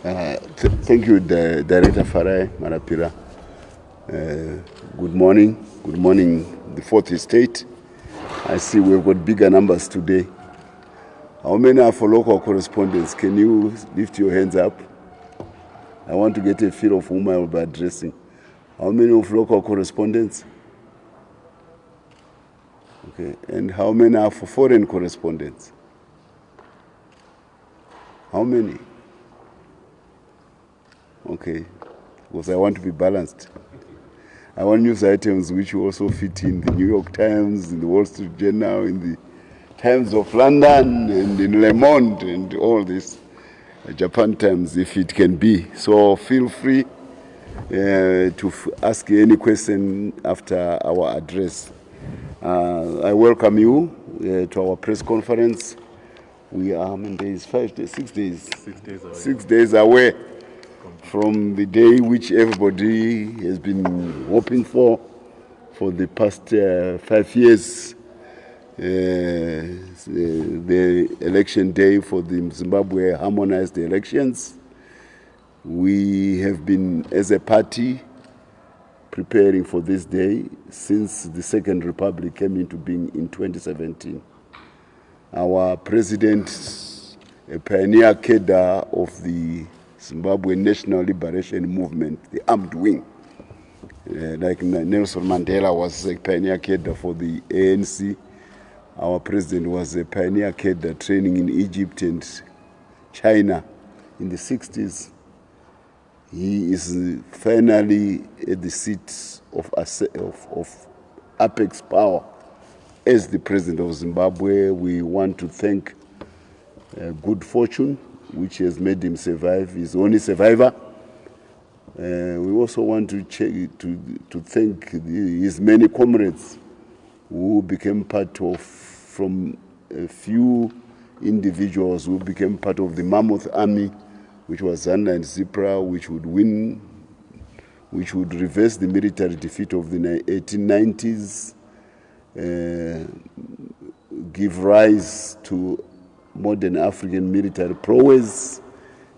Thank you, Director Farai Marapira. Good morning. Good morning, the Fourth Estate. I see we've got bigger numbers today. How many are for local correspondents? Can you lift your hands up? I want to get a feel of whom I will be addressing. How many of local correspondents? Okay, and how many are for foreign correspondents? How many? Okay, because I want to be balanced. I want news items which also fit in the New York Times, in the Wall Street Journal, in the Times of London, and in Le Monde, and all this. Japan Times, if it can be. So feel free to ask any question after our address. I welcome you to our press conference. We are, how many days? 5 days, 6 days? 6 days away. 6 days away from the day which everybody has been hoping for the past 5 years. The election day for the Zimbabwe harmonized elections. We have been, as a party, preparing for this day since the Second Republic came into being in 2017. Our president, a pioneer cadre of the Zimbabwe National Liberation Movement, the armed wing, like Nelson Mandela was a pioneer cadre for the ANC. Our president was a pioneer cadre training in Egypt and China in the 60s. He is finally at the seat of apex power as the president of Zimbabwe. We want to thank good fortune, which has made him survive. He's the only survivor. We also want to thank his many comrades who became part of, from a few individuals who became part of the Mammoth Army, which was ZANU and ZIPRA, which would win, which would reverse the military defeat of the 1890s, give rise to modern African military prowess,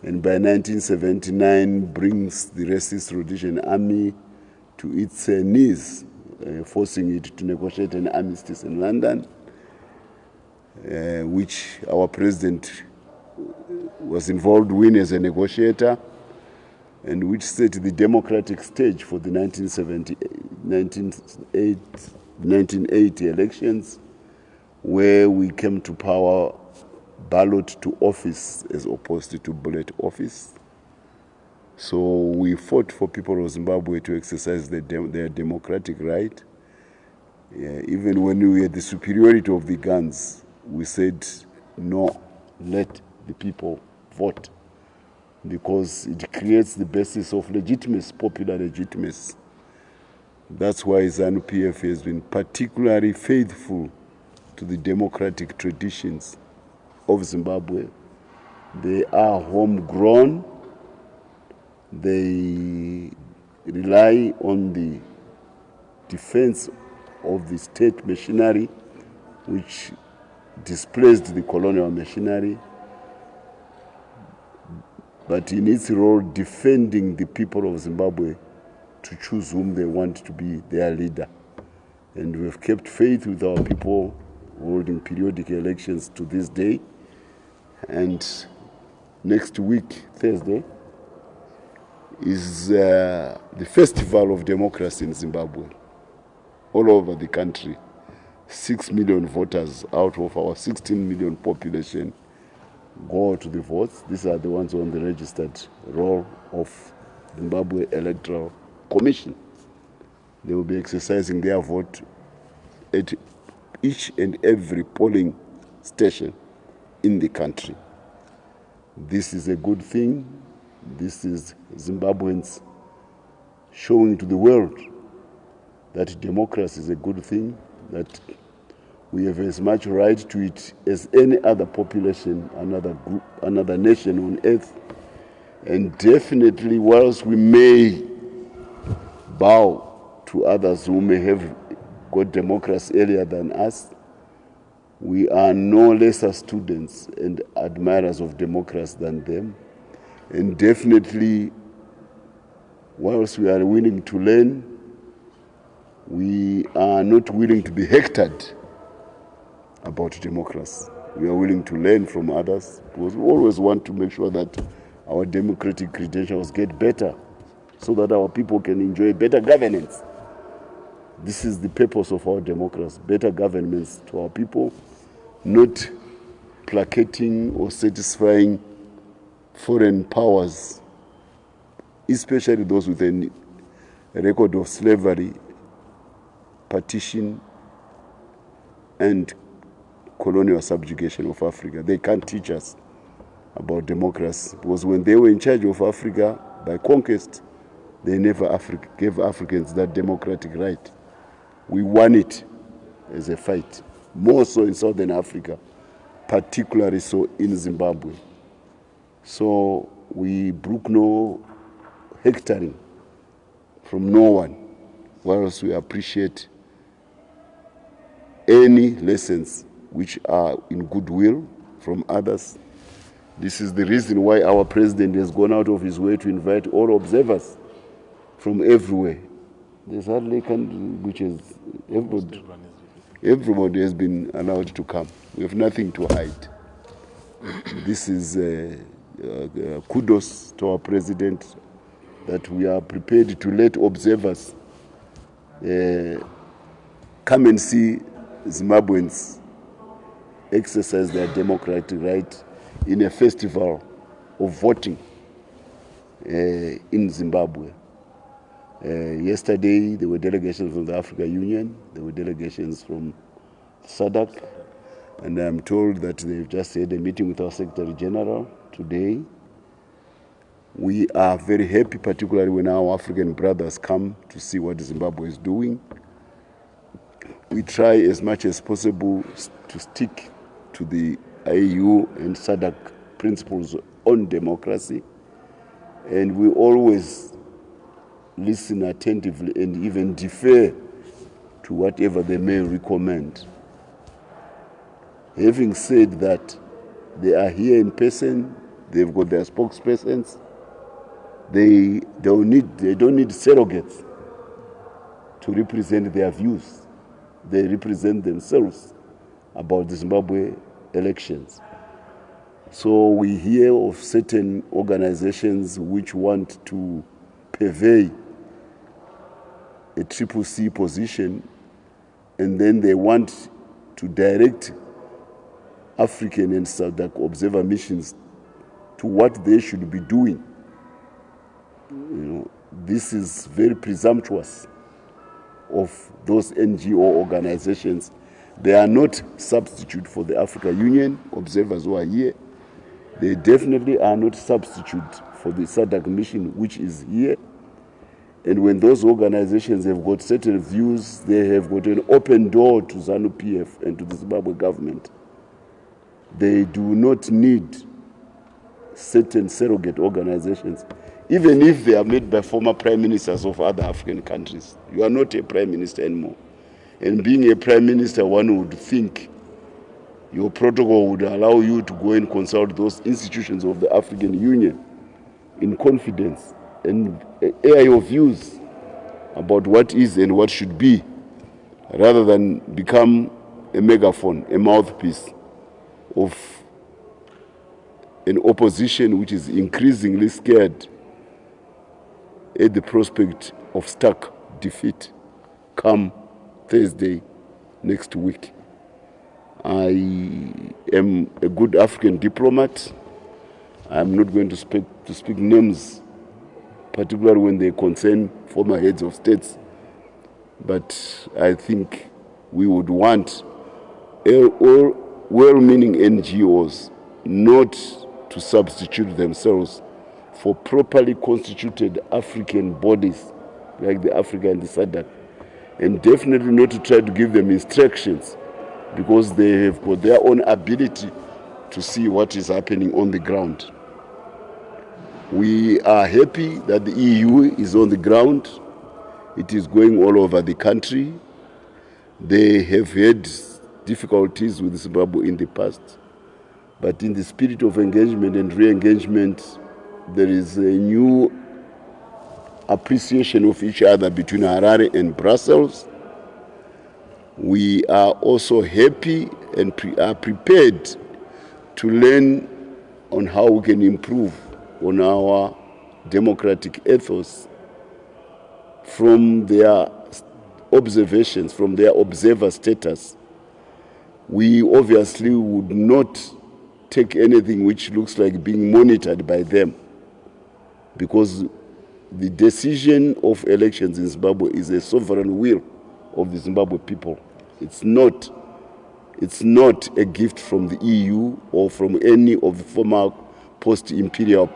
and by 1979 brings the Resist Rhodesian Army to its knees, forcing it to negotiate an armistice in London, which our president was involved in as a negotiator, and which set the democratic stage for the 1980 elections, where we came to power ballot to office as opposed to bullet office. So we fought for people of Zimbabwe to exercise their democratic right. Even when we had the superiority of the guns, we said, no, let the people vote, because it creates the basis of legitimacy, popular legitimacy. That's why ZANU PF has been particularly faithful to the democratic traditions of Zimbabwe. They are homegrown. They rely on the defense of the state machinery, which displaced the colonial machinery, but in its role defending the people of Zimbabwe to choose whom they want to be their leader. And we have kept faith with our people, holding periodic elections to this day. And next week, Thursday, is the Festival of Democracy in Zimbabwe. All over the country, 6 million voters out of our 16 million population go to the votes. These are the ones on the registered roll of Zimbabwe Electoral Commission. They will be exercising their vote at each and every polling station in the country. This is a good thing. This is Zimbabweans showing to the world that democracy is a good thing, that we have as much right to it as any other population, another group, another nation on earth. And definitely, whilst we may bow to others who may have got democracy earlier than us, we are no lesser students and admirers of democracy than them. And definitely, whilst we are willing to learn, we are not willing to be hectored about democracy. We are willing to learn from others because we always want to make sure that our democratic credentials get better so that our people can enjoy better governance. This is the purpose of our democracy, better governance to our people, not placating or satisfying foreign powers, especially those with a record of slavery, partition, and colonial subjugation of Africa. They can't teach us about democracy because when they were in charge of Africa by conquest, they never gave Africans that democratic right. We won it as a fight, more so in Southern Africa, particularly so in Zimbabwe. So we brook no hectoring from no one, whereas we appreciate any lessons which are in goodwill from others. This is the reason why our president has gone out of his way to invite all observers from everywhere. There's hardly a country which is everybody has been allowed to come. We have nothing to hide. This is kudos to our president that we are prepared to let observers come and see Zimbabweans exercise their democratic right in a festival of voting in Zimbabwe. Yesterday, there were delegations from the African Union, there were delegations from SADC, and I'm told that they've just had a meeting with our Secretary General today. We are very happy, particularly when our African brothers come to see what Zimbabwe is doing. We try as much as possible to stick to the AU and SADC principles on democracy, and we always listen attentively and even defer to whatever they may recommend. Having said that, they are here in person, they've got their spokespersons, they don't need surrogates to represent their views. They represent themselves about the Zimbabwe elections. So we hear of certain organizations which want to purvey a CCC position, and then they want to direct African and SADC observer missions to what they should be doing. This is very presumptuous of those NGO organizations. They are not substitute for the African Union observers who are here. They definitely are not substitute for the SADC mission, which is here. And when those organizations have got certain views, they have got an open door to ZANU PF and to the Zimbabwe government. They do not need certain surrogate organizations, even if they are made by former prime ministers of other African countries. You are not a prime minister anymore. And being a prime minister, one would think your protocol would allow you to go and consult those institutions of the African Union in confidence and air your views about what is and what should be, rather than become a megaphone, a mouthpiece of an opposition which is increasingly scared at the prospect of stark defeat come Thursday next week. I am a good African diplomat. I'm not going to speak names, particularly when they concern former heads of states. But I think we would want all well-meaning NGOs not to substitute themselves for properly constituted African bodies like the Africa and the SADC, and definitely not to try to give them instructions, because they have got their own ability to see what is happening on the ground. We are happy that the EU is on the ground. It is going all over the country. They have had difficulties with Zimbabwe in the past, but in the spirit of engagement and re-engagement, there is a new appreciation of each other between Harare and Brussels. We are also happy and are prepared to learn on how we can improve on our democratic ethos from their observations, from their observer status. We obviously would not take anything which looks like being monitored by them, because the decision of elections in Zimbabwe is a sovereign will of the Zimbabwe people. It's not a gift from the EU or from any of the former post-imperial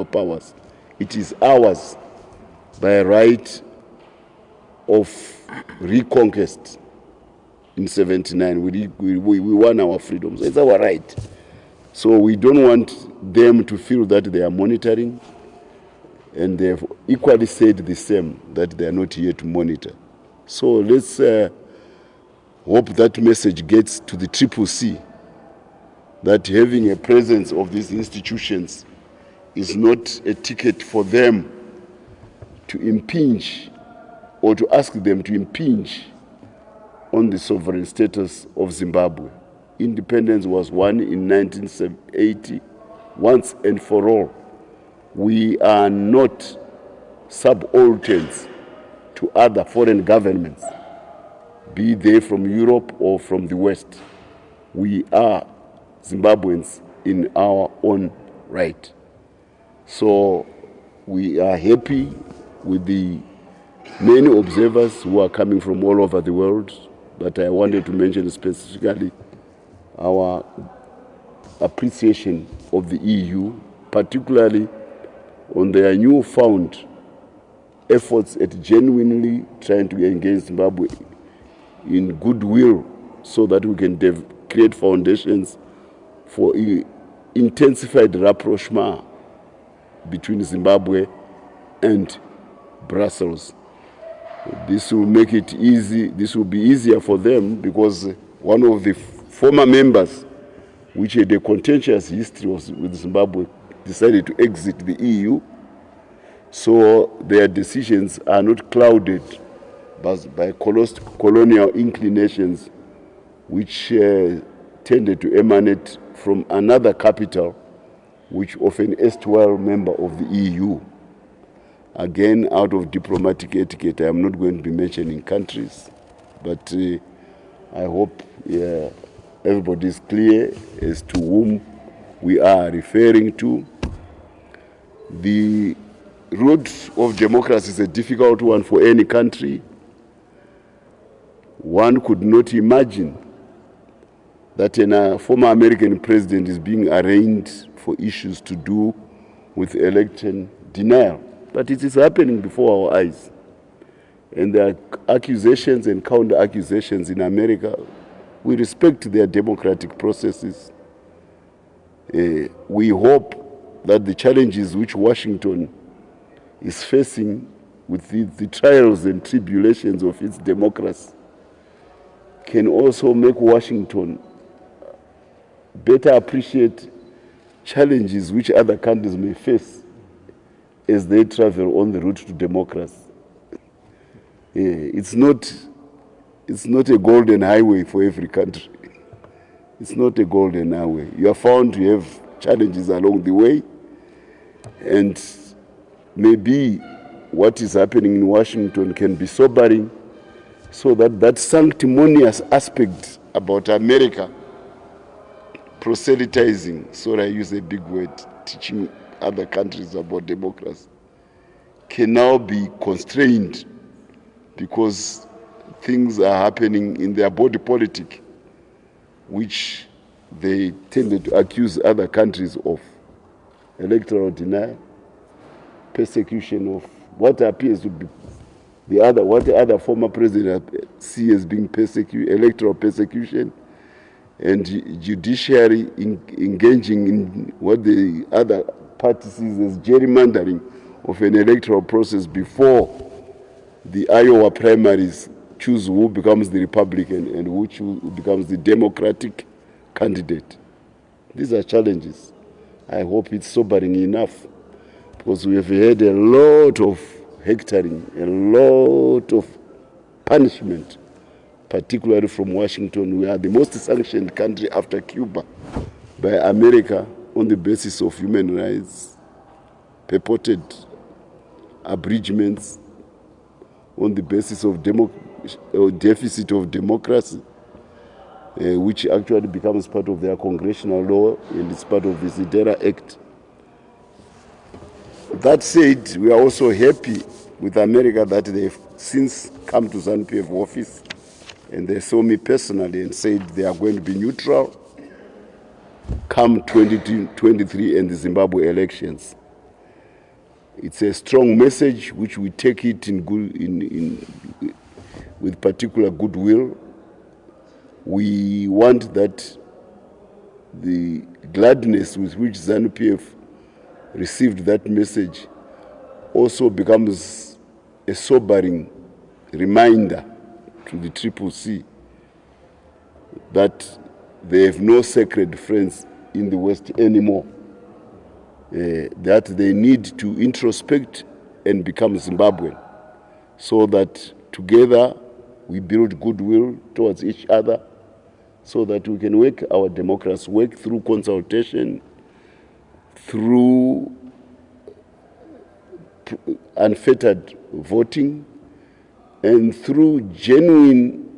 powers. It is ours by right of reconquest in 79. We won our freedoms. It's our right. So we don't want them to feel that they are monitoring, and they've equally said the same, that they are not here to monitor. So let's hope that message gets to the CCC, that having a presence of these institutions is not a ticket for them to impinge or to ask them to impinge on the sovereign status of Zimbabwe. Independence was won in 1980, once and for all. We are not subalterns to other foreign governments, be they from Europe or from the West. We are Zimbabweans in our own right. So we are happy with the many observers who are coming from all over the world, but I wanted to mention specifically our appreciation of the EU, particularly on their newfound efforts at genuinely trying to engage Zimbabwe in goodwill, so that we can create foundations for intensified rapprochement between Zimbabwe and Brussels. This will make it easy. This will be easier for them, because one of the former members, which had a contentious history with Zimbabwe, decided to exit the EU. So their decisions are not clouded by colonial inclinations, which tended to emanate from another capital, which of an erstwhile member of the EU. Again, out of diplomatic etiquette, I am not going to be mentioning countries, but I hope everybody is clear as to whom we are referring to. The road of democracy is a difficult one for any country. One could not imagine that a former American president is being arraigned for issues to do with election denial. But it is happening before our eyes. And there are accusations and counter-accusations in America. We respect their democratic processes. We hope that the challenges which Washington is facing with the trials and tribulations of its democracy can also make Washington better appreciate challenges which other countries may face as they travel on the route to democracy. It's not a golden highway for every country. It's not a golden highway. You are found to have challenges along the way, and maybe what is happening in Washington can be sobering, so that sanctimonious aspect about America proselytizing, sorry I use a big word, teaching other countries about democracy, can now be constrained, because things are happening in their body politic, which they tended to accuse other countries of: electoral denial, persecution of what appears to be what the other former president see as being electoral persecution, and judiciary engaging in what the other party sees as gerrymandering of an electoral process before the Iowa primaries choose who becomes the Republican and who becomes the Democratic candidate. These are challenges. I hope it's sobering enough, because we have had a lot of hectoring, a lot of punishment, particularly from Washington. We are the most sanctioned country after Cuba by America on the basis of human rights, purported abridgments on the basis of deficit of democracy, which actually becomes part of their congressional law, and it's part of the Zidera Act. That said, we are also happy with America that they've since come to ZANU PF office, and they saw me personally and said they are going to be neutral come 2023 and the Zimbabwe elections. It's a strong message which we take it with particular goodwill. We want that the gladness with which ZANU PF received that message also becomes a sobering reminder to the CCC that they have no sacred friends in the West anymore, that they need to introspect and become Zimbabwean, so that together we build goodwill towards each other, so that we can work our democracy, work through consultation, through unfettered voting, and through genuine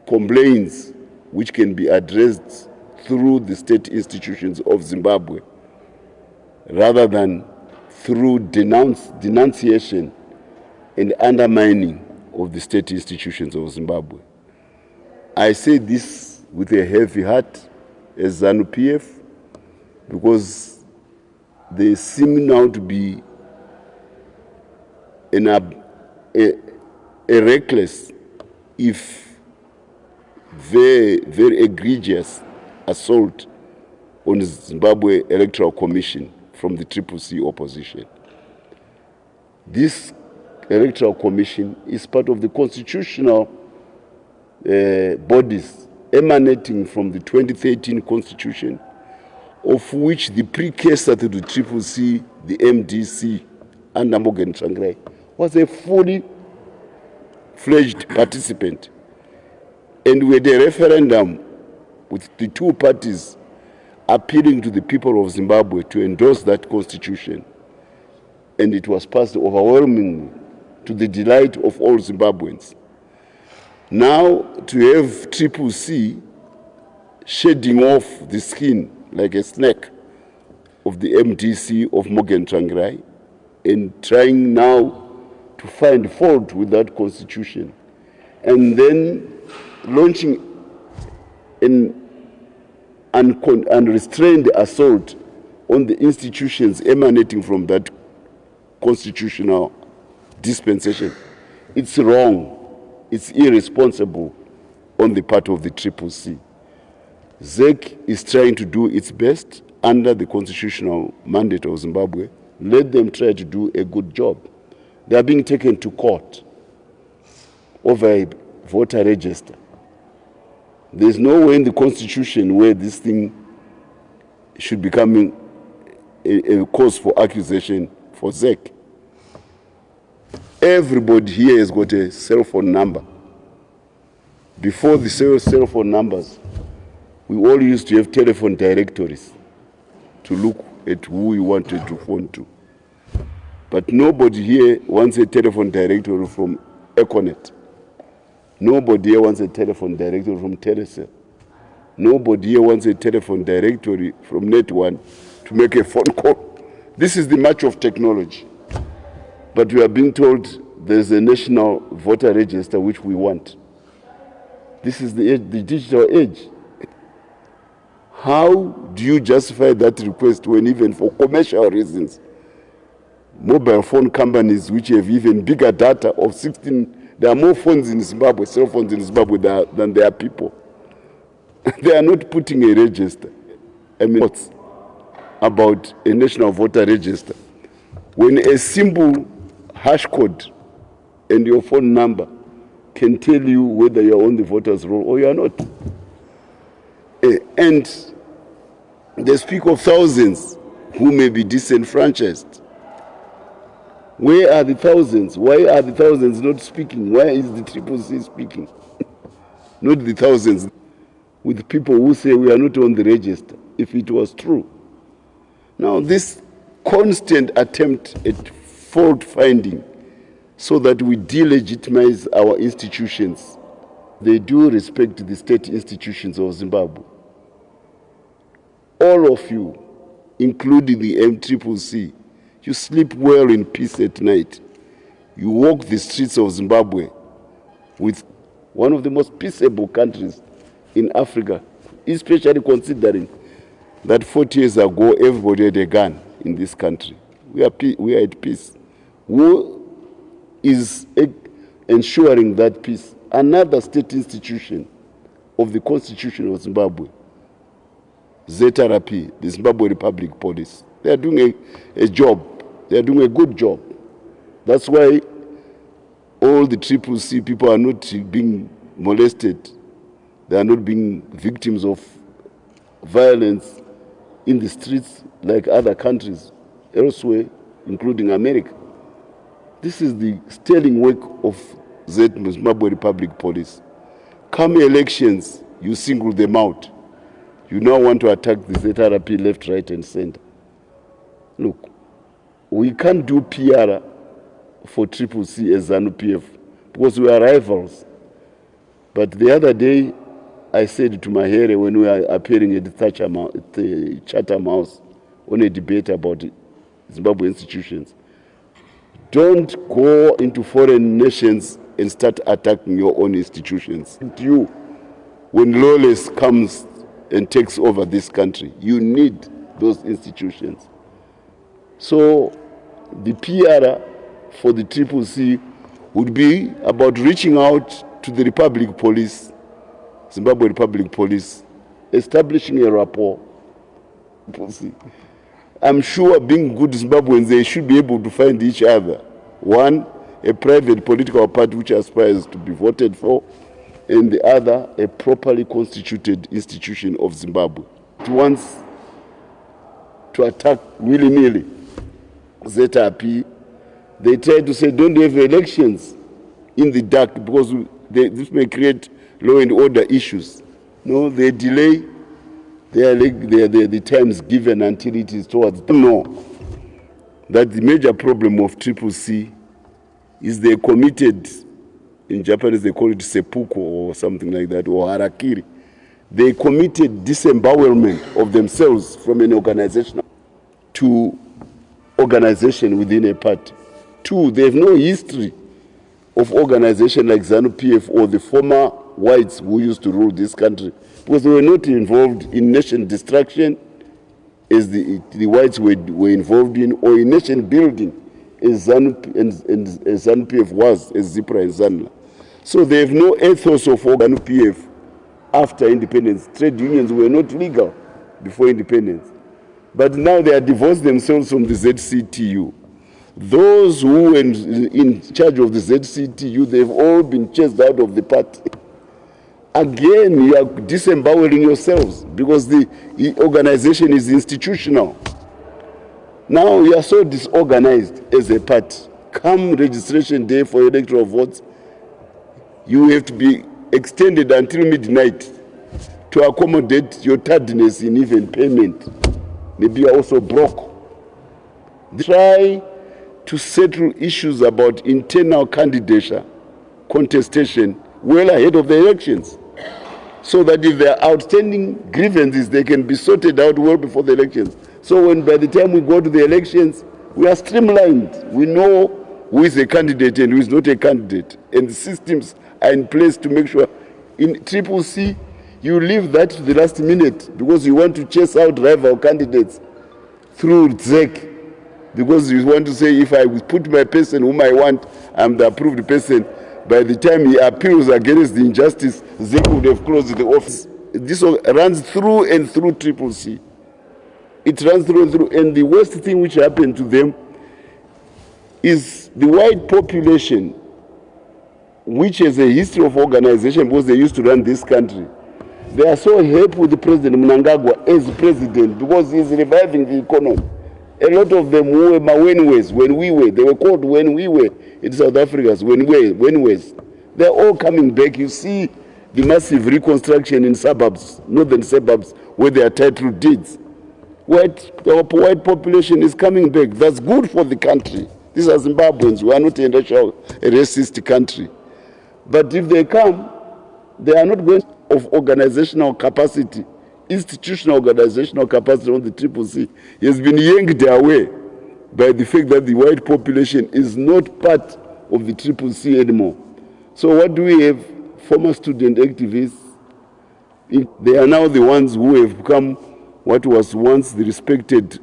complaints which can be addressed through the state institutions of Zimbabwe, rather than through denunciation and undermining of the state institutions of Zimbabwe. I say this with a heavy heart as ZANU PF, because they seem now to be a reckless, if very, very egregious assault on the Zimbabwe Electoral Commission from the CCC opposition. This Electoral Commission is part of the constitutional bodies emanating from the 2013 Constitution, of which the precursor to the CCC, the MDC, under Mutsvangwa, was a fully fledged participant. And we had a referendum with the two parties appealing to the people of Zimbabwe to endorse that constitution. And it was passed overwhelmingly to the delight of all Zimbabweans. Now, to have CCC shedding off the skin like a snake of the MDC of Mutsvangwa and trying now to find fault with that constitution, and then launching an unrestrained assault on the institutions emanating from that constitutional dispensation. It's wrong. It's irresponsible on the part of the CCC. ZEC is trying to do its best under the constitutional mandate of Zimbabwe. Let them try to do a good job. They are being taken to court over a voter register. There's no way in the constitution where this thing should become a cause for accusation for ZEC. Everybody here has got a cell phone number. Before the cell phone numbers, we all used to have telephone directories to look at who we wanted to phone to. But nobody here wants a telephone directory from Econet. Nobody here wants a telephone directory from Telecel. Nobody here wants a telephone directory from Net1 to make a phone call. This is the march of technology. But we are being told there's a national voter register which we want. This is the digital age. How do you justify that request when even for commercial reasons, mobile phone companies which have even bigger data of 16, there are more phones in Zimbabwe, cell phones in Zimbabwe than there are people. They are not putting a register. I mean, what's about a national voter register? When a simple hash code and your phone number can tell you whether you're on the voters roll or you're not. And They speak of thousands who may be disenfranchised. Where are the thousands? Why are the thousands not speaking? Why is the CCC speaking? Not the thousands with people who say we are not on the register, if it was true. Now, this constant attempt at fault finding so that we delegitimize our institutions, they do respect the state institutions of Zimbabwe. All of you, including the MCCC, you sleep well in peace at night. You walk the streets of Zimbabwe with one of the most peaceable countries in Africa, especially considering that 40 years ago everybody had a gun in this country. We are at peace. Who is ensuring that peace? Another state institution of the Constitution of Zimbabwe, ZANU, the Zimbabwe Republic Police. They are doing a job. They are doing a good job. That's why all the CCC people are not being molested. They are not being victims of violence in the streets like other countries elsewhere, including America. This is the sterling work of ZANU, Zimbabwe Republic Police. Come elections, you single them out. You now want to attack the ZANU left, right, and center. Look, we can't do PR for CCC as ZANU PF because we are rivals. But the other day, I said to Mahere when we were appearing at the Chatham House on a debate about Zimbabwe institutions, don't go into foreign nations and start attacking your own institutions. You, when lawless comes and takes over this country, you need those institutions. So the PR for the CCC would be about reaching out to the Republic Police, Zimbabwe Republic Police, establishing a rapport. I'm sure being good Zimbabweans, they should be able to find each other. One, a private political party which aspires to be voted for, and the other, a properly constituted institution of Zimbabwe. It wants to attack willy-nilly ZANU. They try to say don't have elections in the dark because this may create law and order issues. No, they delay the times given until it is towards. No, that the major problem of CCC is they committed, in Japanese they call it seppuku or something like that, or harakiri. They committed disembowelment of themselves from an organization to organization within a party. Two, they have no history of organization like ZANU PF or the former whites who used to rule this country, because they were not involved in nation destruction as the whites were involved in, or in nation building as ZANU PF was, as ZIPRA and ZANLA. So they have no ethos of ZANU PF after independence. Trade unions were not legal before independence. But now they are divorced themselves from the ZCTU. Those who were in charge of the ZCTU, they've all been chased out of the party. Again, you are disembowering yourselves because the organization is institutional. Now you are so disorganized as a party. Come registration day for electoral votes, you have to be extended until midnight to accommodate your tardiness in even payment. Maybe you are also broke. Try to settle issues about internal candidature, contestation, well ahead of the elections, so that if there are outstanding grievances, they can be sorted out well before the elections. So when by the time we go to the elections, we are streamlined. We know who is a candidate and who is not a candidate. And the systems are in place to make sure. In CCC, you leave that to the last minute because you want to chase out rival candidates through ZEC. Because you want to say, if I put my person whom I want, I'm the approved person, by the time he appeals against the injustice, they would have closed the office. This runs through and through CCC. It runs through and through. And the worst thing which happened to them is the white population, which has a history of organization because they used to run this country. They are so happy with the President Mnangagwa as president because he's reviving the economy. A lot of them who were Mawenwes when we were, they were called when we were in South Africa, Wenwes. They're all coming back. You see the massive reconstruction in suburbs, northern suburbs, where there are title deeds. Our white population is coming back. That's good for the country. These are Zimbabweans. We are not a racist country. But if they come, they are not going of organizational capacity, institutional organizational capacity on the CCC has been yanked away by the fact that the white population is not part of the CCC anymore. So what do we have? Former student activists, they are now the ones who have become what was once the respected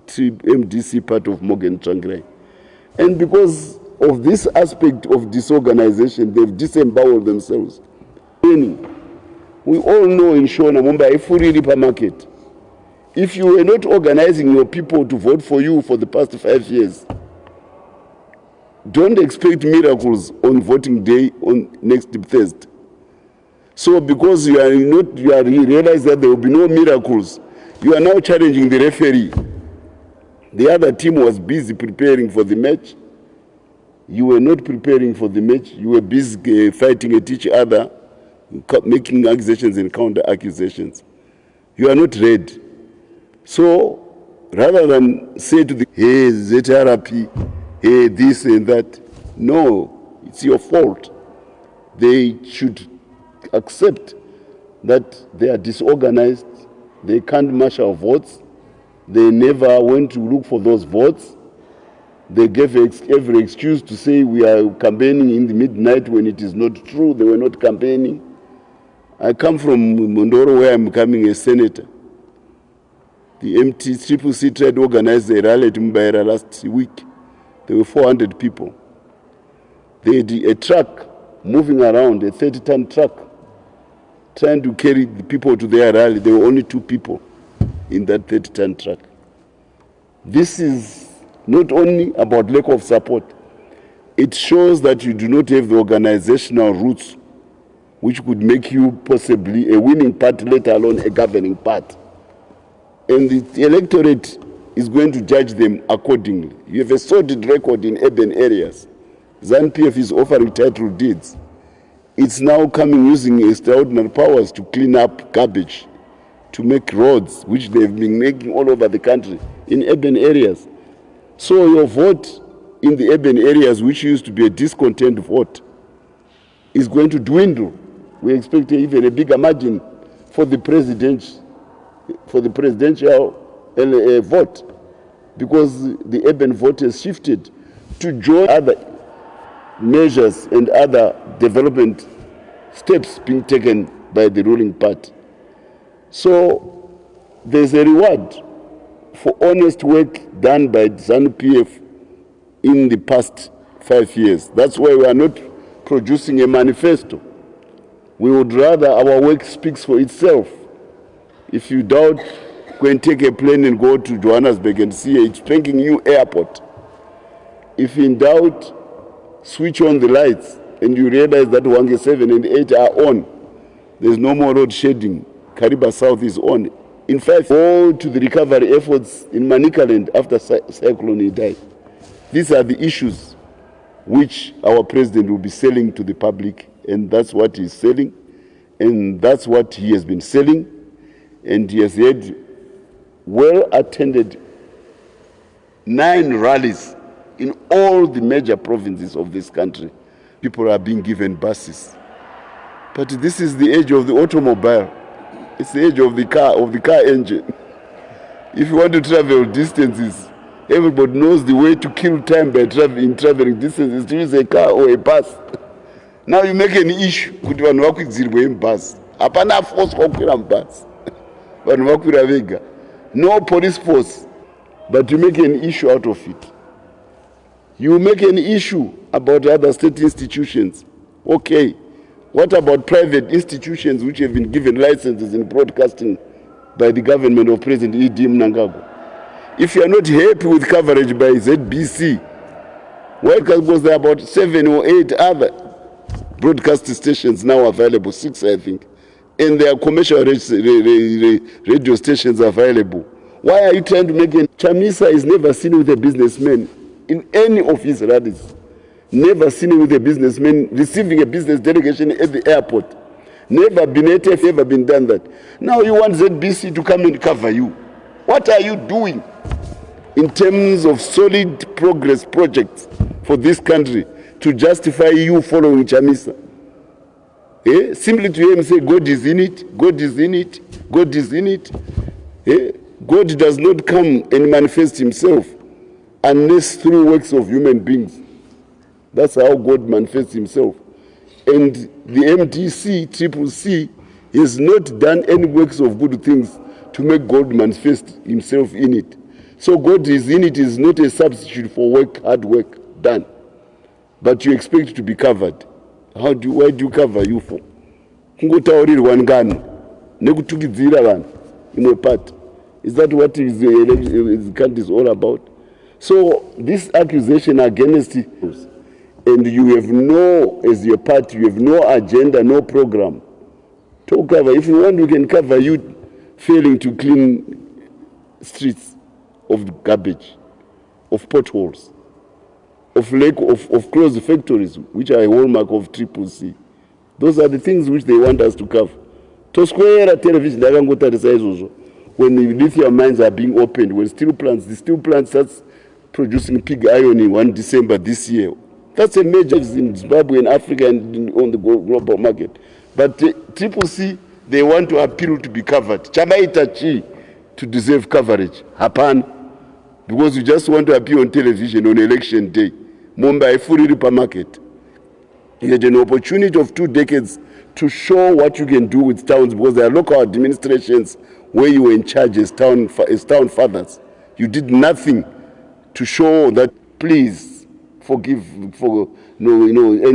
MDC part of Morgan Tsvangirai. And because of this aspect of disorganization, they've disemboweled themselves. We all know in Shona, Mumbai, Ifuri market, if you were not organizing your people to vote for you for the past 5 years, don't expect miracles on voting day on next Thursday. So because you realize that there will be no miracles, you are now challenging the referee. The other team was busy preparing for the match. You were not preparing for the match. You were busy fighting at each other, making accusations and counter accusations. You are not ready. So rather than say to the, hey, ZRP, hey, this and that, no, it's your fault. They should accept that they are disorganized, they can't marshal votes, they never went to look for those votes. They gave every excuse to say we are campaigning in the midnight when it is not true. They were not campaigning. I come from Mondoro where I'm becoming a senator. The CCC tried to organize a rally at Mbaera last week. There were 400 people. They had a truck moving around, a 30-ton truck, trying to carry the people to their rally. There were only 2 people in that 30-ton truck. This is not only about lack of support, it shows that you do not have the organizational roots which could make you possibly a winning party, let alone a governing party. And the electorate is going to judge them accordingly. You have a sordid record in urban areas. ZANU PF is offering title deeds. It's now coming using extraordinary powers to clean up garbage, to make roads, which they've been making all over the country, in urban areas. So your vote in the urban areas, which used to be a discontent vote, is going to dwindle. We expect even a bigger margin for the presidential vote, because the urban vote has shifted to join other measures and other development steps being taken by the ruling party. So there's a reward for honest work done by ZANU PF in the past 5 years. That's why we are not producing a manifesto. We would rather our work speaks for itself. If you doubt, go and take a plane and go to Johannesburg and see a spanking new airport. If in doubt, switch on the lights and you realize that Wange 7 and 8 are on. There's no more road shading. Kariba South is on. In fact, go to the recovery efforts in Manicaland after Cyclone died. These are the issues which our president will be selling to the public, and that's what he's selling, and that's what he has been selling, and he has had well-attended 9 rallies in all the major provinces of this country. People are being given buses. But this is the age of the automobile. It's the age of the car engine. If you want to travel distances, everybody knows the way to kill time by traveling distances to use a car or a bus. Now you make an issue kuti vanhu vakwidзirwe bus. Hapana force kwakwira bus. Vanhu vakwira vega. No police force, but you make an issue out of it. You make an issue about other state institutions. Okay. What about private institutions which have been given licenses in broadcasting by the government of President E.D. Mnangagwa? If you are not happy with coverage by ZBC, why? Because there are about 7 or 8 other broadcast stations now available, 6 I think, and there are commercial radio stations available. Why are you trying to make it? Chamisa is never seen with a businessman in any of his rallies. Never seen with a businessman receiving a business delegation at the airport. Never been ATF, never been done that. Now you want ZBC to come and cover you. What are you doing in terms of solid progress projects for this country to justify you following Chamisa? Simply to hear him say, God is in it, God is in it, God is in it. God does not come and manifest himself unless through works of human beings. That's how God manifests himself. And the MDC, CCC, has not done any works of good things to make God manifest himself in it. So God is in it is not a substitute for work, hard work done. But you expect to be covered. Why do you cover you for? Kungotaurirwa ngano nekutukidzira vanhu imwe part. Is that what the country is all about? So this accusation against you, and you have no, as your party, you have no agenda, no program to cover. If you want, we can cover you failing to clean streets of garbage, of potholes, of lack of closed factories, which are a hallmark of CCC. Those are the things which they want us to cover. To square television, when the lithium mines are being opened, when the steel plant starts producing pig iron in 1 December this year. That's a major in Zimbabwe and Africa and on the global market. But CCC, they want to appeal to be covered. Chabaitachi to deserve coverage. Hapan. Because you just want to appear on television on election day. Mumbai fully market. You had an opportunity of 2 decades to show what you can do with towns, because there are local administrations where you were in charge as town fathers. You did nothing to show that, please forgive, and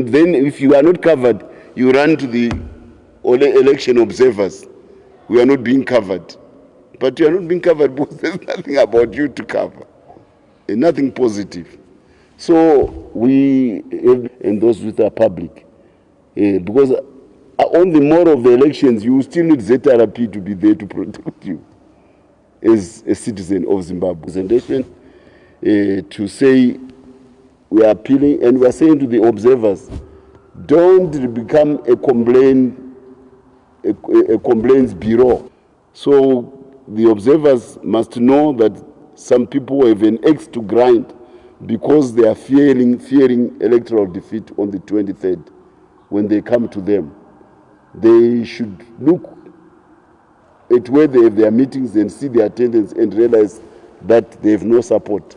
then if you are not covered, you run to the election observers. We are not being covered. But you are not being covered because there's nothing about you to cover, and nothing positive. So we and those with the public, because on the morrow of the elections, you still need ZRP to be there to protect you as a citizen of Zimbabwe. To say we are appealing and we are saying to the observers, don't become a complaints bureau. So the observers must know that some people have an axe to grind because they are fearing electoral defeat on the 23rd when they come to them. They should look at where they have their meetings and see the attendance and realize that they have no support.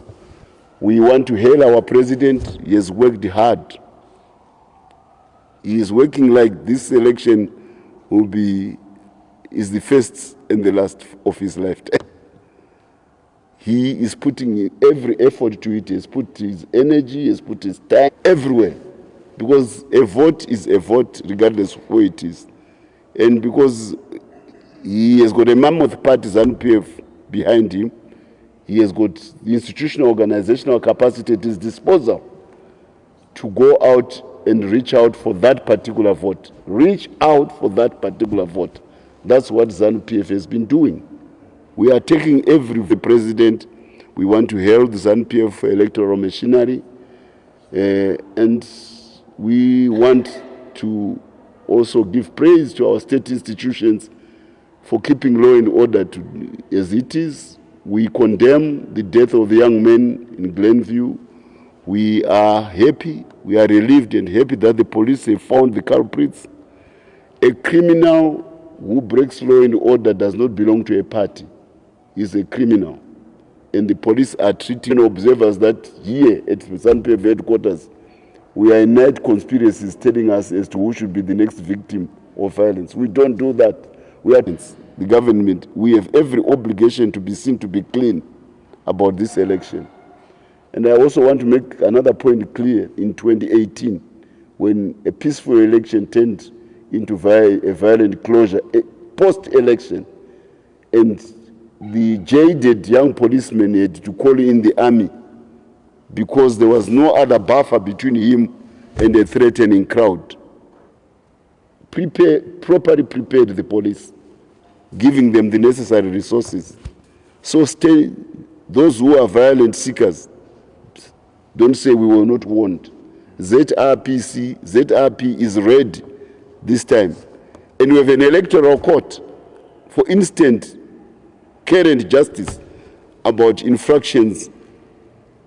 We want to hail our president. He has worked hard. He is working like this election is the first and the last of his lifetime. He is putting every effort to it. He has put his energy, he has put his time everywhere. Because a vote is a vote regardless of who it is. And because he has got a mammoth party, ZANU PF, behind him, he has got the institutional organizational capacity at his disposal to go out and reach out for that particular vote. Reach out for that particular vote. That's what ZANU PF has been doing. We are taking the president. We want to hail the ZANU PF electoral machinery. And we want to also give praise to our state institutions for keeping law and order as it is. We condemn the death of the young men in Glenview. We are happy, we are relieved and happy that the police have found the culprits. A criminal who breaks law and order does not belong to a party. He's a criminal. And the police are treating observers that here at ZANU PF headquarters, we are in night conspiracies telling us as to who should be the next victim of violence. We don't do that. We are the government. We have every obligation to be seen to be clean about this election. And I also want to make another point clear. In 2018, when a peaceful election turned into a violent closure, post-election, and the jaded young policeman had to call in the army because there was no other buffer between him and a threatening crowd. properly prepared the police, giving them the necessary resources. So those who are violent seekers, don't say we were not warned. ZRP is ready this time. And we have an electoral court for instant current justice about infractions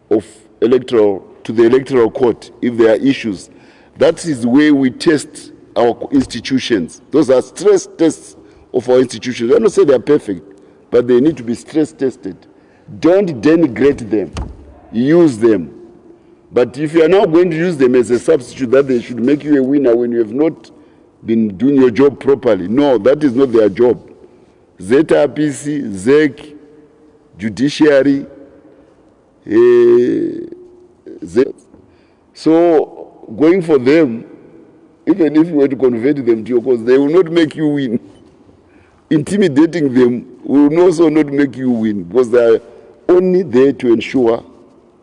of to the electoral court if there are issues. That is the way we test our institutions. Those are stress tests of our institutions. I don't say they are perfect, but they need to be stress tested. Don't denigrate them. Use them. But if you are now going to use them as a substitute that they should make you a winner when you have not been doing your job properly, no, that is not their job. ZRPC, ZEC, judiciary, so going for them, even if you were to convert them to your cause, they will not make you win. Intimidating them will also not make you win, because they are only there to ensure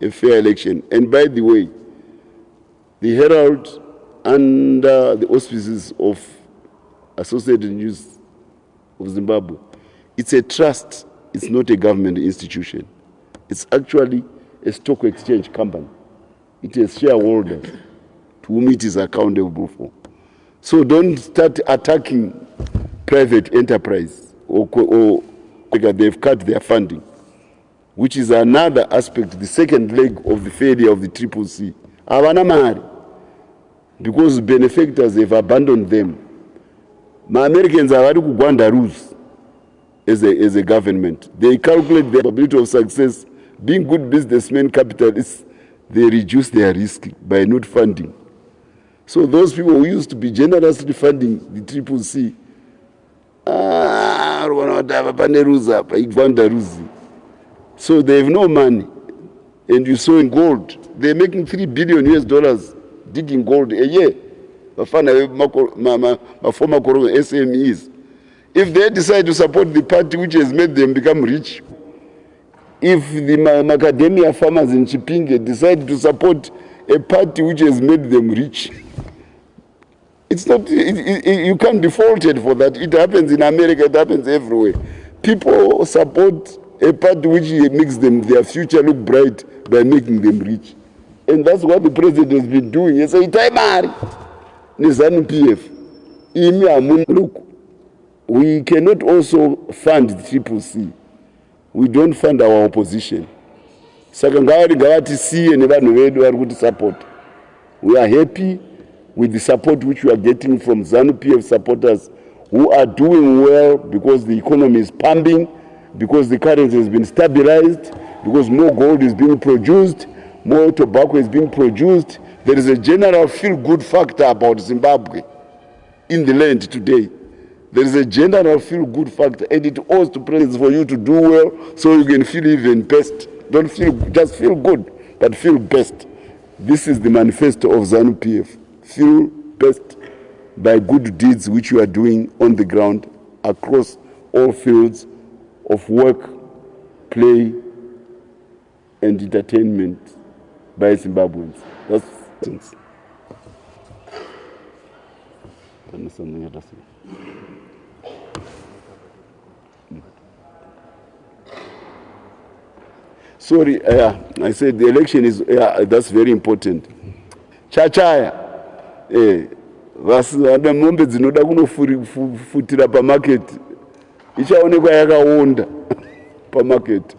a fair election. And by the way, the Herald, under the auspices of Associated News of Zimbabwe, it's a trust, it's not a government institution. It's actually a stock exchange company. It has shareholders to whom it is accountable for. So don't start attacking private enterprise or they've cut their funding, which is another aspect, the second leg of the failure of the CCC. Because benefactors have abandoned them. My Americans are already Gwanda rules as a government. They calculate the probability of success. Being good businessmen, capitalists, they reduce their risk by not funding. So those people who used to be generously funding the CCC, so they have no money. And you saw in gold, they're making $3 billion digging gold a year. My former SMEs. If they decide to support the party which has made them become rich, if the macadamia farmers in Chipinge decide to support a party which has made them rich, it's not, you can't be faulted for that. It happens in America, it happens everywhere. People support a party which makes them, their future look bright by making them rich. And that's what the president has been doing. He said, ZANU PF. Look, we cannot also fund the CCC. We don't fund our opposition. We are happy with the support which we are getting from ZANU PF supporters who are doing well because the economy is pumping, because the currency has been stabilized, because more gold is being produced, more tobacco is being produced. There is a general feel-good factor about Zimbabwe in the land today. There is a general feel-good factor, and it owes to presidents for you to do well so you can feel even best. Don't just feel good, but feel best. This is the manifesto of ZANU PF. Feel best by good deeds which you are doing on the ground across all fields of work, play, and entertainment by Zimbabweans. That's things. Sorry, I said the election is, that's very important. Chachaya, vana mombe dzinoda kunofutira pamarket, ichaonekwa yakaonda pamarket,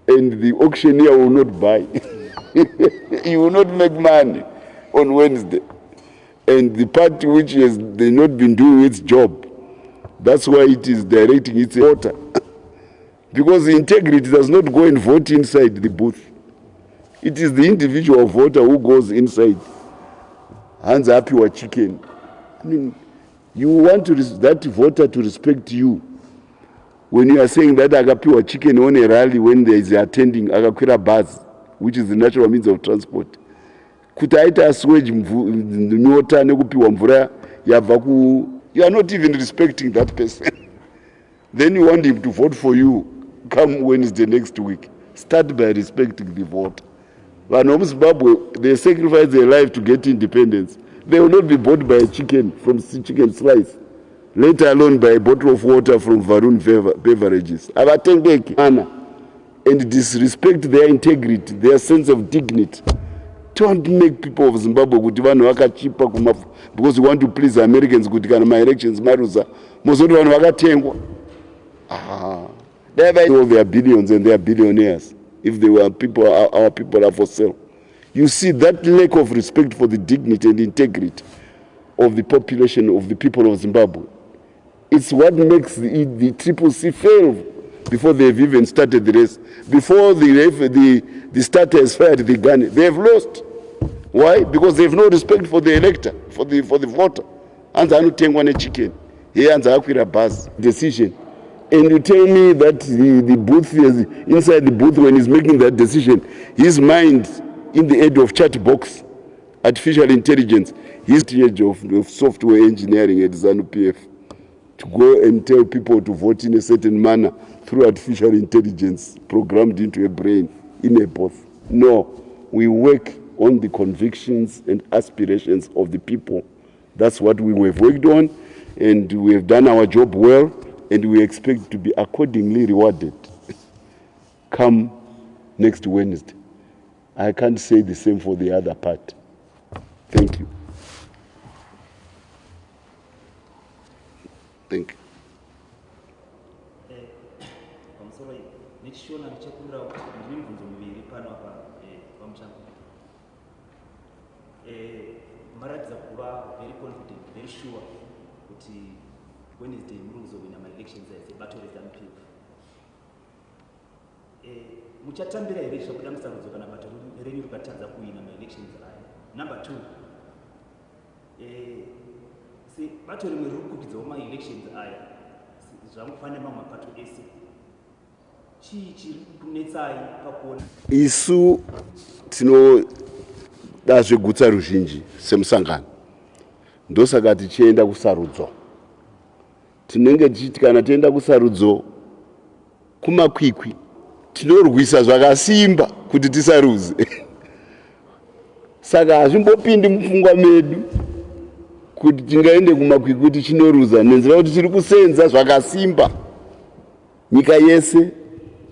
and the auctioneer will not buy. He will not make money on Wednesday. And the party which has not been doing its job, that's why it is directing its voter. Because the integrity does not go and vote inside the booth. It is the individual voter who goes inside. Hands up your chicken. I mean, you want that voter to respect you. When you are saying that agapiwa chicken on a rally when there is attending agakwira bus, which is the natural means of transport. Kutaita aswage nyota nekupiwa mvura yabva ku, you are not even respecting that person. Then you want him to vote for you come Wednesday next week. Start by respecting the vote. Zimbabwe, they sacrifice their life to get independence. They will not be bought by a chicken from chicken slice, let alone by a bottle of water from Varun beverages. And disrespect their integrity, their sense of dignity. Don't make people of Zimbabwe because you want to please the Americans my elections maruza. They have all their billions and their billionaires. If they were people, our people are for sale. You see that lack of respect for the dignity and integrity of the population of the people of Zimbabwe. It's what makes the CCC fail before they've even started the race. Before the starter has fired the gun, they have lost. Why? Because they have no respect for the elector, for the voter. And ZANU chicken. He answer bus decision. And you tell me that the booth is inside the booth when he's making that decision, his mind in the age of chat box, artificial intelligence, his age of software engineering at ZANU PF, to go and tell people to vote in a certain manner through artificial intelligence programmed into a brain in a booth. No, we work on the convictions and aspirations of the people. That's what we have worked on, and we have done our job well, and we expect to be accordingly rewarded come next Wednesday. I can't say the same for the other part. Thank you. Thank you. Maradza kuva very confident, very sure that Wednesday muruzo wina my elections as a battle of ZANU PF. Muchatambira here zvakuda musarudzo kana battle renyu rikatadza kuwina my elections aya. Number 2, see battle rimwe riri kukwidzawo my elections aya zvamufanira mamwe mapato ese. Chii chiri kunetsai pakuona? Isu tinoda zvegutsa ruzhinji semusangano. Ndosaka tichienda kusarudzo. Tinenge tichiti kana tienda kusarudzo kumakwikwi tinorwisa zvakasimba kuti tisaruze. Saka hazvimbopindi mupfungwa medu kuti tingaende kumakwikwi tichinoruza, nenzira kuti tiri kusenza zvakasimba nyika yese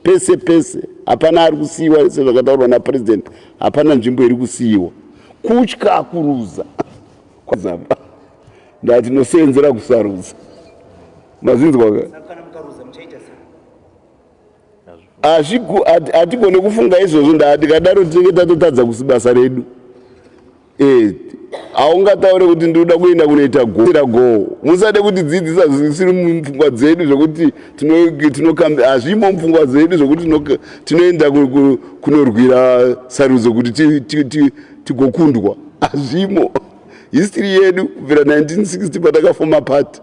pese pese. Hapana ari kusiyiwa sezvakataurwa napresident, hapana nzvimbo iri kusiyiwa. Kutya kuruza ndatinosenzera kusaruza. Mazinzwa hatigone kufunga izvozvo. Ndikadaro tinenge tatotadza kusibasa redu. Haungataure kuti ndinoda kuenda kunoita go. Musade kuti dzidzisa zvisiri mupfungwa dzedu zvokuti tinokambe. Hazvimo mupfungwa dzedu zvokuti tinoenda kunorwira sarudzo kuti tigokundwa. Hazvimo. History yedu kubvira 1960 patakafoma party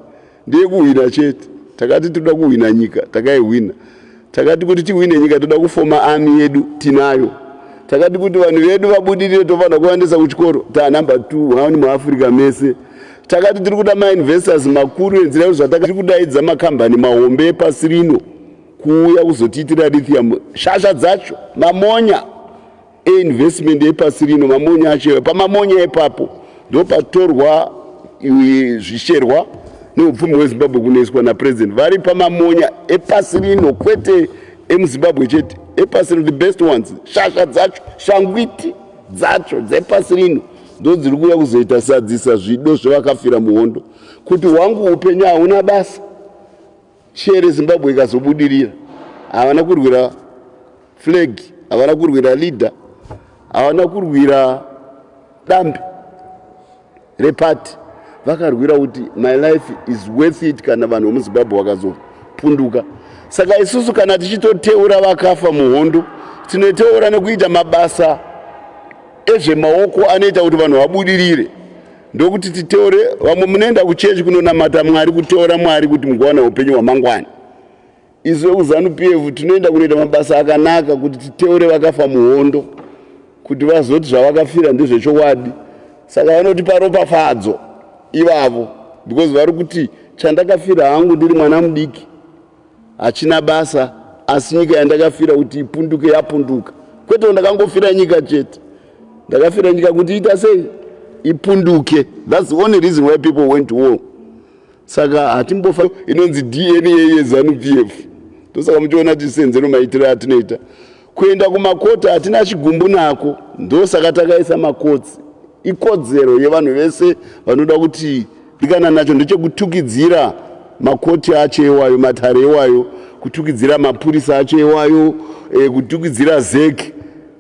ndeyekuhwina chete. Takati toda kuhwina nyika, takaihwina. Takati kuti tihwine nyika toda kufoma army yedu, tinayo. Takati kuti vanhu vedu vabudirire tofanira kuvaendesa kuchikoro, number 2 haoni muAfrica mese. Takati tiri kuda ma-investors makuru enzira kuti zvatakati kudaidza makambani mahombe epasi rino kuuya kuzotiitira lithium. Shasha dzacho mamonya e-investment epasi rino, mamonya acho. Pamamonya epapo ndopatorwa zvisherwa neupfumi hweZimbabwe kunoiswa napresident. Vari pamamonya epasi rino, kwete emuZimbabwe chete, epasi rino, the best ones. Shasha dzacho, shangwiti dzacho dzepasi rino ndo dziri kuuya kuzoita sadzisa zvido zvavakafira muhondo. Kuti hwangu upenyu hauna basa, shere Zimbabwe ikazobudirira. Havana kurwira flag, havana kurwira leader, havana kurwira dambi repati. Vakarwira kuti my life is worth it kana vanhu vemuZimbabwe vakazopunduka. Saka isusu kana tichitoteura vakafa muhondo, tinoteura nekuita mabasa ezvemaoko anoita kuti vanhu vabudirire. Ndokuti titeure, vamwe munoenda kuchechi kunonamata Mwari, kuteura Mwari kuti mugowana upenyu hwamangwana. Isu kuZANU PF tinoenda kunoita mabasa akanaka kuti titeure vakafa muhondo, kuti vazoti zvavakafira ndezvechokwadi. Saka vanoti paropafadzo ivavo, because vari kuti chandakafira hangu ndiri mwana mudiki, hachina basa, asi nyika yandakafira kuti ipunduke yapunduka. Kwete ndakangofira nyika chete, ndakafira nyika kuti ita sei ipunduke. That's the only reason why people went to war. Saka hatimbofa inonzi DNA yeZANU PF. Tosaka muchiona tisenzero maitiro atinoita. Kuenda kumakota hatina chigumbu nako. Ndosaka takaisa makotsi. Ikodzero yevanhu vese vanoda kuti ikana nacho ndechekutukidzira makoti acho ewayo, matare ewayo, kutukidzira mapurisa acho ewayo, kutukidzira zeki.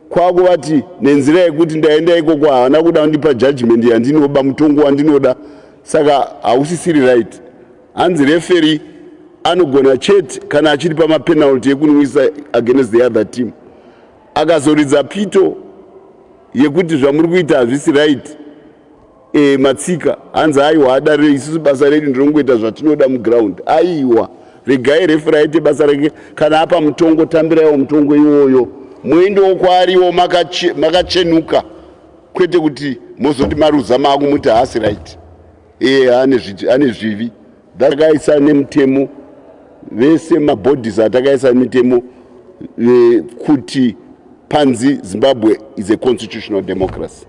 Kwako vati nenzira yekuti ndaenda ikoko havana kuda kundipa judgment yandinoba, mutongo wandinoda, saka hausisiri right. Hanzi referee anogona chete kana achiri pamapenalty ekunwisa against the other team. Akazoridza pito yekuti zvamuri kuita hazvisi right, matsika, hanzi aiwa adarire isusu basa redu ndirongoita zvatinoda muground. Aiwa, regai referee aite basa rake, kana apa mutongo tambiraiwo mutongo iwoyo. Muendewo kwaariwo makachenuka, kwete kuti mozoti maruza mako muti hasi right. Ane zvivi. Takaisa nemutemo vese mabodies atakaisa mitemo kuti panzi Zimbabwe is a constitutional democracy.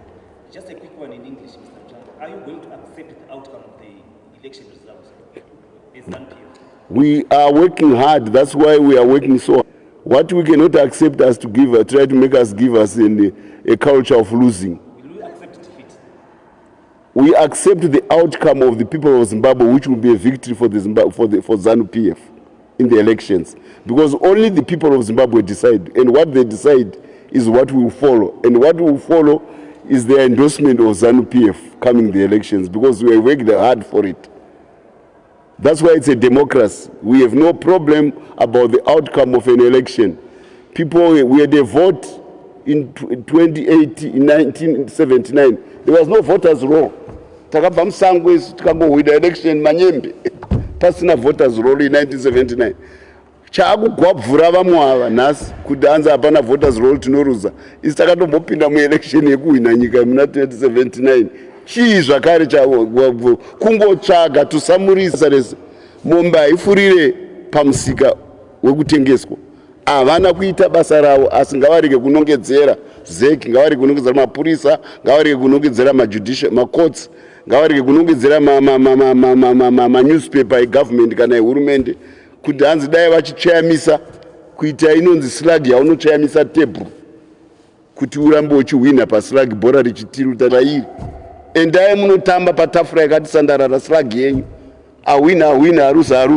Just a quick one in English, Mr. Mutsvangwa. Are you going to accept the outcome of the election results as ZANU PF? We are working hard. That's why we are working so hard. What we cannot accept us to give, try to make us give us a culture of losing. Will you accept defeat? We accept the outcome of the people of Zimbabwe, which will be a victory for for ZANU PF in the elections, because only the people of Zimbabwe decide, and what they decide is what we will follow, and what we will follow is the endorsement of ZANU PF coming the elections, because we are working hard for it. That's why it's a democracy. We have no problem about the outcome of an election. People, we had a vote in 2018, in 1979. There was no voters' roll. Takabva musango isu tikangohwida election manyembe. Pasina voters' roll in 1979. Chakugwabvura vamwe ava nhasi kuti hanzi hapana voters' roll tinoruza. Isi takatombopinda muelection yekuhwina nyika muna 2079. Chii zvakare kungotsvaga tusamurisa rese. Mombe haifurire pamusika wekutengeswa. Havana kuita basa ravo, asi ngavarege kunongedzera zeki, ngavarege kunongedzera mapurisa, ngavarege kunongedzera macourts, ngavarege kunongedzera newspaper egovernment kana ehurumende, kuti hanzi dai vachichayamisa kuita inonzi slag yaunochayamisa tebhuru kuti urambe uchihwina paslag bhora richitiruta rairi. Endai munotamba patafura yakati sandarara slag yenyu. Ahwina haruza.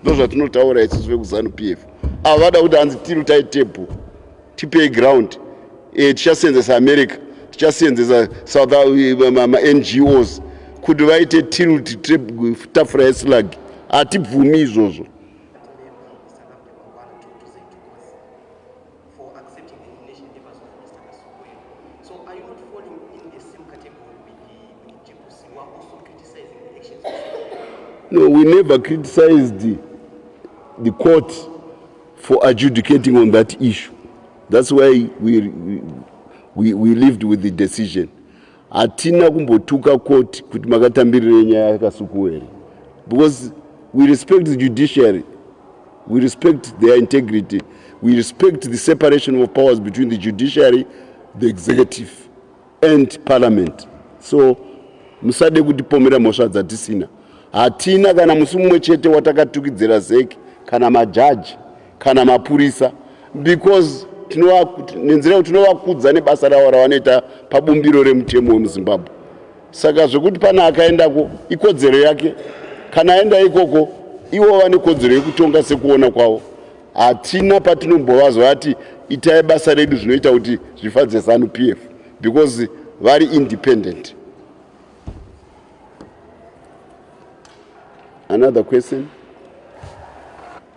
Ndo zvatinotaura isusu vekuZANU PF. Avada kuti hanzi tirutai tebhuru, tipei ground. Tichasenzesa America, tichasenzesa South NGOs kuti vaite tiruti tafura yeslag. Hatibvumi izvozvo. No, we never criticized the court for adjudicating on that issue. That's why we lived with the decision. Hatina kumbotuka court kuti makatambirire nyaya yakasukuwere. Because we respect the judiciary, we respect their integrity, we respect the separation of powers between the judiciary, the executive, and parliament. So, musade kutipomera mhosva dzatisina. Hatina kana musi mumwe chete watakatukidzira zeki, kana majaji, kana mapurisa, because nenzira kuti tinovakudza nebasa ravo ravanoita pabumbiro remutemo wemuZimbabwe. Saka zvokuti pana akaendako ikodzero yake, kana aenda ikoko ivo vane kodzero yekutonga sekuona kwavo. Hatina patinombovazwa ati itai basa redu zvinoita kuti zvifadze ZANU PF, because vari independent. Another question?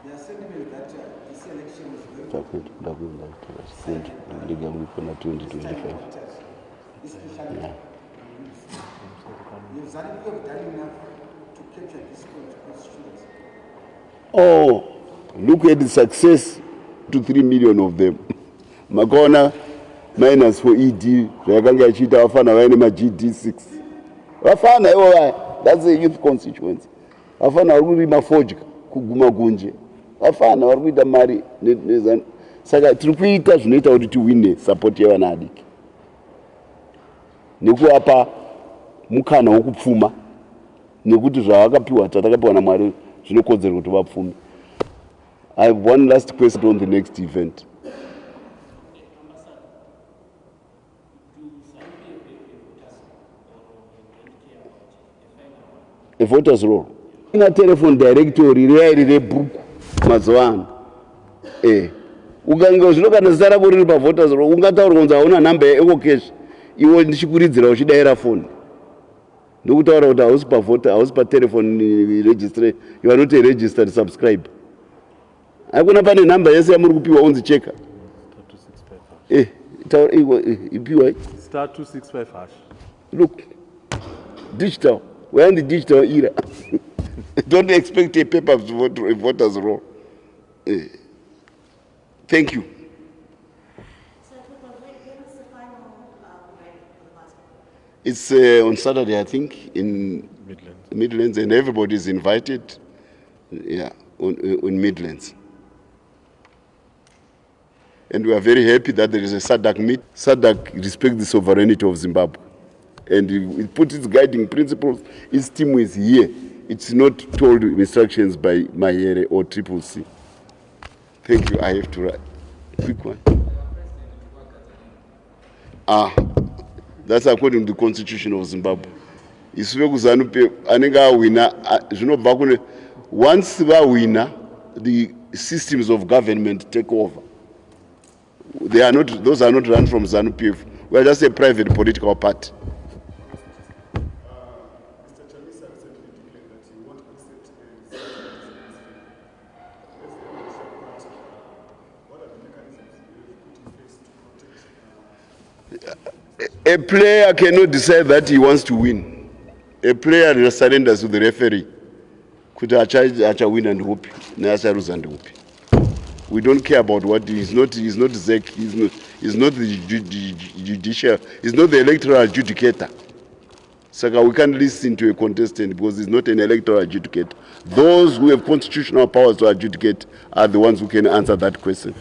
They are saying that this election is going to be 2025. Yeah. You've done enough to capture this constituency. Oh, look at the success to 3 million of them. Makona minus for ED, Rakanga Chita Wafana Wanema GD6. Wafana, that's a youth constituency. Wafana waruri mafojika kuguma gunje. Wafana waruri da mari saka tiri kuita zvinoita kuti tiwine support yevana adiki. nekuapa mukana wokupfuma nekuti zvavakapiwa tatakapiwa naMwari zvinokodzera kuti vapfume. I have one last question on the next event. A voters roll. In a telephone directory, re book mazuva ano. Ukanga zvinoka zara kuri pa voters roll, ungataura kunzi hauna number yeEco Cash, iwe ndichikurudzira uchidaira phone. Ndokutaura kuti hausi pa voter, hausi pa telephone register, you are not a registered subscriber. Hakuna pane number yese yamuri kupiwa unzi cheka. Ipiwa star 265 hash. Look, digital. We're in the digital era. Don't expect a paper voters roll. Thank you. So, when is the final writing for the passport? It's on Saturday, I think, in Midlands, and everybody is invited. Yeah, on Midlands. And we are very happy that there is a SADC meet. SADC respects the sovereignty of Zimbabwe. And it puts its guiding principles. Its team is here. It's not told instructions by Mahere or Triple C. Thank you. I have to write. Quick one. That's according to the Constitution of Zimbabwe. ZANU PF, once they winner, the systems of government take over. They are not; those are not run from ZANU PF. We are just a private political party. A player cannot decide that he wants to win. A player surrenders to the referee. Could acha win and hope, neacha lose and hope. We don't care about what he's not ZEC, he's not the judicial, he's not the electoral adjudicator. So we can't listen to a contestant because he's not an electoral adjudicator. Those who have constitutional powers to adjudicate are the ones who can answer that question.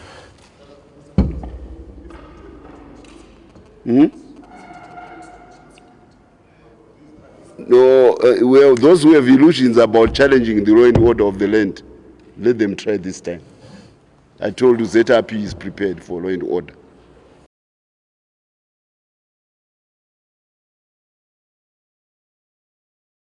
No, well, those who have illusions about challenging the law and order of the land, let them try this time. I told you ZANU PF is prepared for law and order.